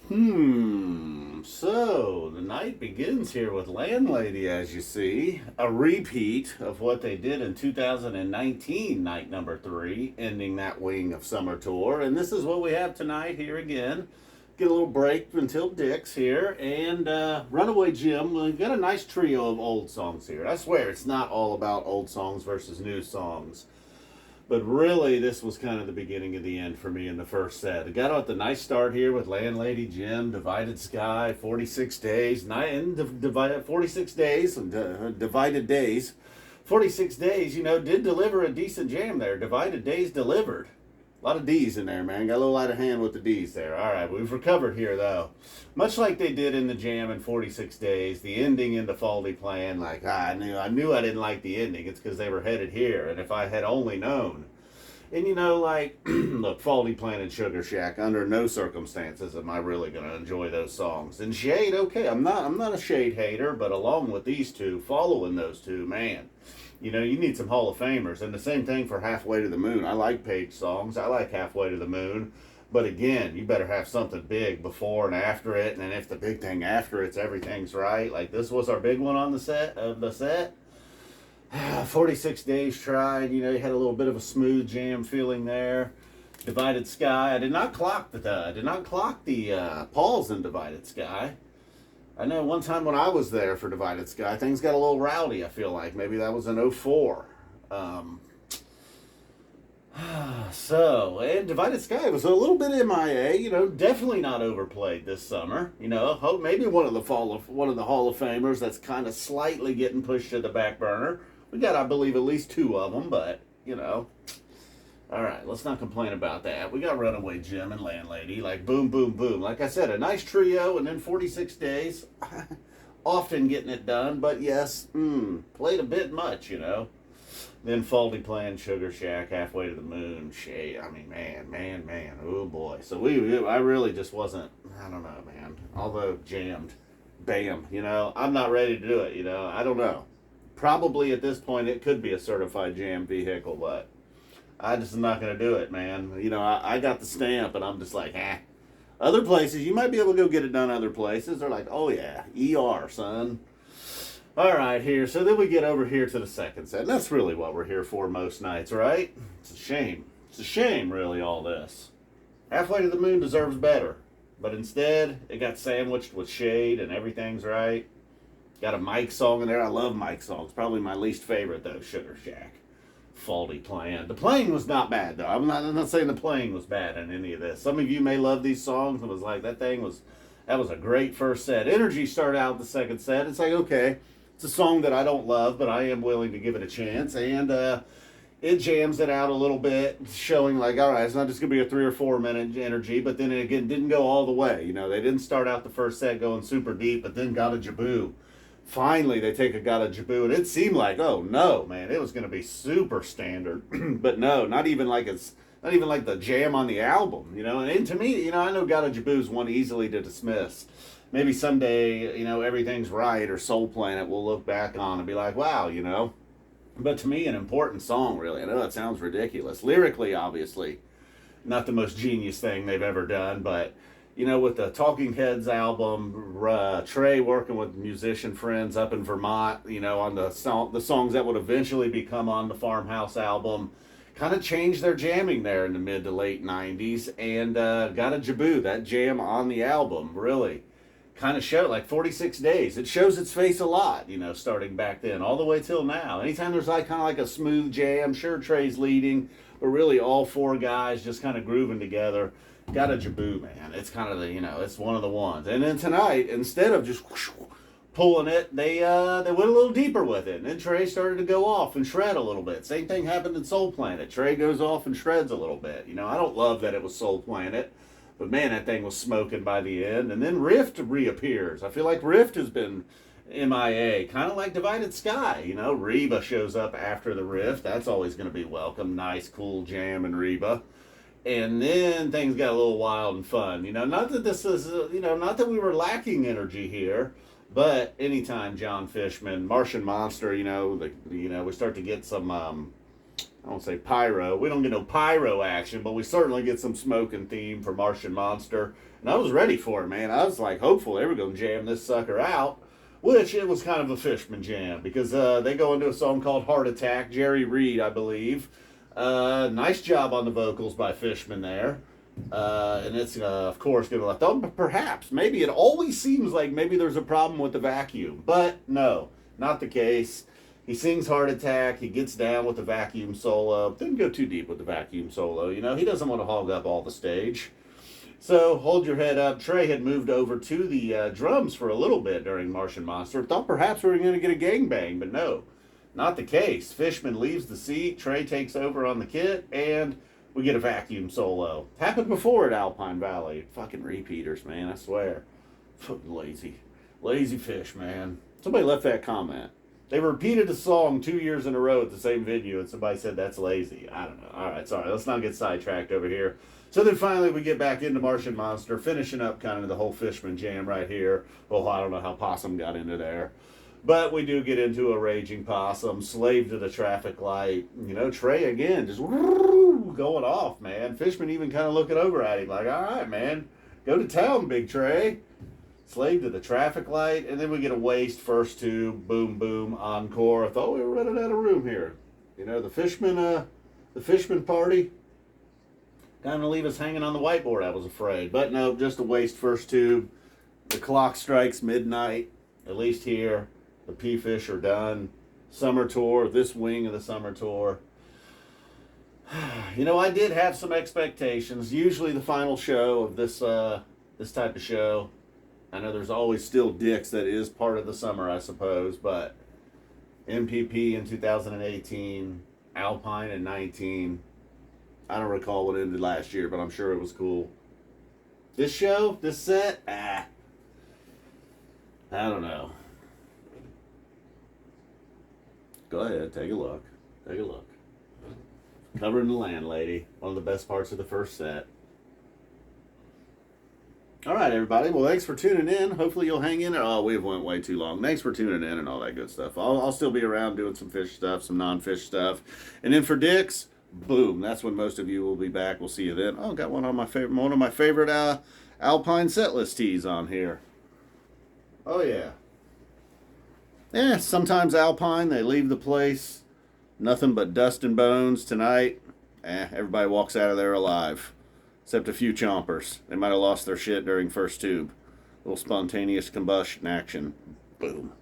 So the night begins here with Landlady, as you see, a repeat of what they did in 2019, night number 3, ending that wing of summer tour. And this is what we have tonight here again. Get a little break until Dick's here, and Runaway Jim. We've got a nice trio of old songs here. I swear it's not all about old songs versus new songs. But really, this was kind of the beginning of the end for me in the first set. I got out the nice start here with Landlady, Jim, Divided Sky, 46 days, 46 days, Divided Days. 46 days, did deliver a decent jam there. Divided Days delivered. A lot of D's in there, man. Got a little out of hand with the D's there. All right, we've recovered here, though. Much like they did in the jam in 46 days, the ending in the faulty plan, like, I knew I didn't like the ending. It's because they were headed here, and if I had only known. And, look, Faulty Plan and Sugar Shack, under no circumstances am I really going to enjoy those songs. And Shade, okay, I'm not a Shade hater, but along with these two, following those two, man, you need some Hall of Famers. And the same thing for Halfway to the Moon. I like Page songs. I like Halfway to the Moon. But again, you better have something big before and after it. And then if the big thing after it's Everything's Right, like this was our big one on the set. 46 days tried. You had a little bit of a smooth jam feeling there. Divided Sky. I did not clock the Paul's in Divided Sky. I know one time when I was there for Divided Sky, things got a little rowdy, I feel like. Maybe that was in '04. And Divided Sky was a little bit MIA, definitely not overplayed this summer. Hope maybe one of the Hall of Famers that's kind of slightly getting pushed to the back burner. We got, I believe, at least 2 of them, but, all right, let's not complain about that. We got Runaway Jim and Landlady, like boom, boom, boom. Like I said, a nice trio, and then 46 days. Often getting it done, but yes, played a bit much, Then Faulty Plan, Sugar Shack, Halfway to the Moon, Shade. I mean, man, oh boy. So I really just wasn't, I don't know, man. Although jammed, bam, I'm not ready to do it, I don't know. Probably at this point it could be a certified jam vehicle, but I just am not going to do it, man. I got the stamp, and I'm just like, Other places, you might be able to go get it done other places. They're like, oh yeah, son. All right, here. So then we get over here to the second set. And that's really what we're here for most nights, right? It's a shame. It's a shame, really, all this. Halfway to the Moon deserves better. But instead, it got sandwiched with Shade and Everything's Right. Got a Mike song in there. I love Mike songs. Probably my least favorite, though, Sugar Shack. Faulty Plan. The playing was not bad, though. I'm not saying the playing was bad in any of this. Some of you may love these songs and was like, that was a great first set. Energy started out the second set. It's like, okay, it's a song that I don't love, but I am willing to give it a chance. And it jams it out a little bit, showing like, all right, it's not just going to be a 3 or 4 minute energy, but then it again didn't go all the way. They didn't start out the first set going super deep, but then got a Jibboo. Finally, they take a got a Jibboo, and it seemed like, oh no, man, it was going to be super standard, but no, not even like the jam on the album, And to me, I know got a Jibboo is one easily to dismiss. Maybe someday, Everything's Right or Soul Planet we'll look back on and be like, wow, But to me, an important song, really. I know that sounds ridiculous. Lyrically, obviously, not the most genius thing they've ever done, but with the Talking Heads album, Trey working with musician friends up in Vermont, on the songs that would eventually become on the Farmhouse album, kind of changed their jamming there in the mid to late 90s, and got a Jibboo, that jam on the album, really kind of showed, like 46 days. It shows its face a lot, starting back then, all the way till now. Anytime there's kind of like a smooth jam, sure, Trey's leading, but really all 4 guys just kind of grooving together. Got a Jibboo, man. It's kind of the, it's one of the ones. And then tonight, instead of just pulling it, they went a little deeper with it. And then Trey started to go off and shred a little bit. Same thing happened in Soul Planet. Trey goes off and shreds a little bit. I don't love that it was Soul Planet, but man, that thing was smoking by the end. And then Rift reappears. I feel like Rift has been MIA, kind of like Divided Sky. Reba shows up after the Rift. That's always going to be welcome. Nice, cool jam in Reba. And then things got a little wild and fun. Not that this is, not that we were lacking energy here, but anytime John Fishman, Martian Monster, we start to get some I won't say pyro. We don't get no pyro action, but we certainly get some smoking theme for Martian Monster. And I was ready for it, man. I was like hopeful they were going to jam this sucker out, which it was kind of a Fishman jam because they go into a song called Heart Attack. Jerry Reed, I believe. Nice job on the vocals by Fishman there. And it's, of course, going to let them, perhaps, maybe it always seems like maybe there's a problem with the vacuum. But no, not the case. He sings Heart Attack. He gets down with the vacuum solo. Didn't go too deep with the vacuum solo. You know, he doesn't want to hog up all the stage. So, hold your head up. Trey had moved over to the drums for a little bit during Martian Monster. Thought perhaps we were going to get a gangbang, but no, not the case. Fishman leaves the seat. Trey takes over on the kit, and we get a vacuum solo. Happened before at Alpine Valley. Fucking repeaters, man, I swear. Lazy. Lazy Phish, man. Somebody left that comment. They repeated a song 2 years in a row at the same venue, and somebody said that's lazy. I don't know. All right, sorry. Let's not get sidetracked over here. So then finally we get back into Martian Monster, finishing up kind of the whole Fishman jam right here. Well, I don't know how Possum got into there. But we do get into a raging Possum, slave to the traffic light. You know, Trey again, just going off, man. Fishman even kind of looking over at him like, all right, man, go to town, Big Trey. Slave to the traffic light, and then we get a waste first tube, boom, boom, encore. I thought we were running out of room here. You know, the Fishman party, kind of leave us hanging on the whiteboard, I was afraid. But no, just a waste first tube. The clock strikes midnight, at least here. The P-Fish are done. Summer tour, this wing of the summer tour. You know, I did have some expectations. Usually the final show of this type of show, I know there's always still Dicks that is part of the summer, I suppose, but MPP in 2018, Alpine in 19. I don't recall what ended last year, but I'm sure it was cool. This show, this set, I don't know. Go ahead, take a look. Take a look. Covering the Landlady, one of the best parts of the first set. All right, everybody. Well, thanks for tuning in. Hopefully you'll hang in. Oh, we went way too long. Thanks for tuning in and all that good stuff. I'll still be around doing some Phish stuff, some non-Phish stuff. And then for Dicks, boom. That's when most of you will be back. We'll see you then. Oh, got one of my favorite Alpine setlist tees on here. Oh, yeah. Yeah, sometimes Alpine, they leave the place. Nothing but dust and bones tonight. Everybody walks out of there alive. Except a few chompers. They might have lost their shit during first tube. A little spontaneous combustion action. Boom.